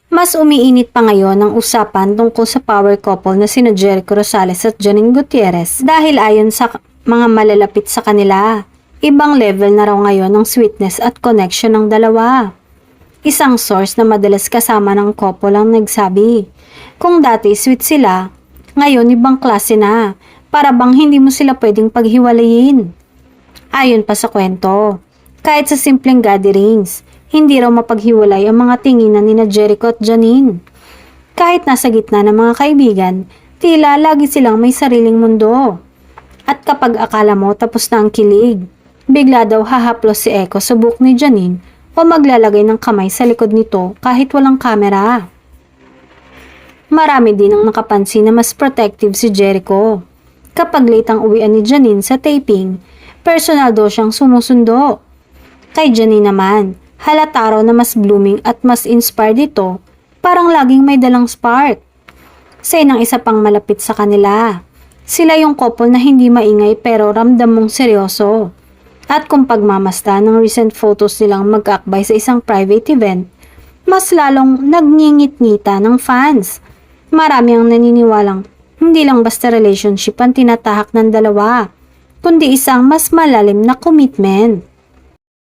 Mas umiinit pa ngayon ang usapan tungkol sa power couple na sina Jericho Rosales at Janine Gutierrez dahil ayon sa mga malalapit sa kanila, ibang level na raw ngayon ang sweetness at connection ng dalawa. Isang source na madalas kasama ng couple ang nagsabi, kung dati sweet sila, ngayon ibang klase na, para bang hindi mo sila pwedeng paghiwalayin. Ayon pa sa kwento, kahit sa simpleng gatherings, hindi raw mapaghiwalay ang mga tinginan ni Jericho at Janine. Kahit nasa gitna ng mga kaibigan, tila lagi silang may sariling mundo. At kapag akala mo tapos na ang kilig, bigla daw hahaplos si Echo sa buhok ni Janine o maglalagay ng kamay sa likod nito kahit walang kamera. Marami din ang nakapansin na mas protective si Jericho. Kapag late ang uwian ni Janine sa taping, personal daw siyang sumusundo. Kay Janine naman, halata raw na mas blooming at mas inspired ito, parang laging may dalang spark. Sa inang isa pang malapit sa kanila, sila yung couple na hindi maingay pero ramdam mong seryoso. At kung pagmamasta ng recent photos nilang mag-akbay sa isang private event, mas lalong nagngingit-ngita ng fans. Marami ang naniniwalang hindi lang basta relationship ang tinatahak ng dalawa, kundi isang mas malalim na commitment.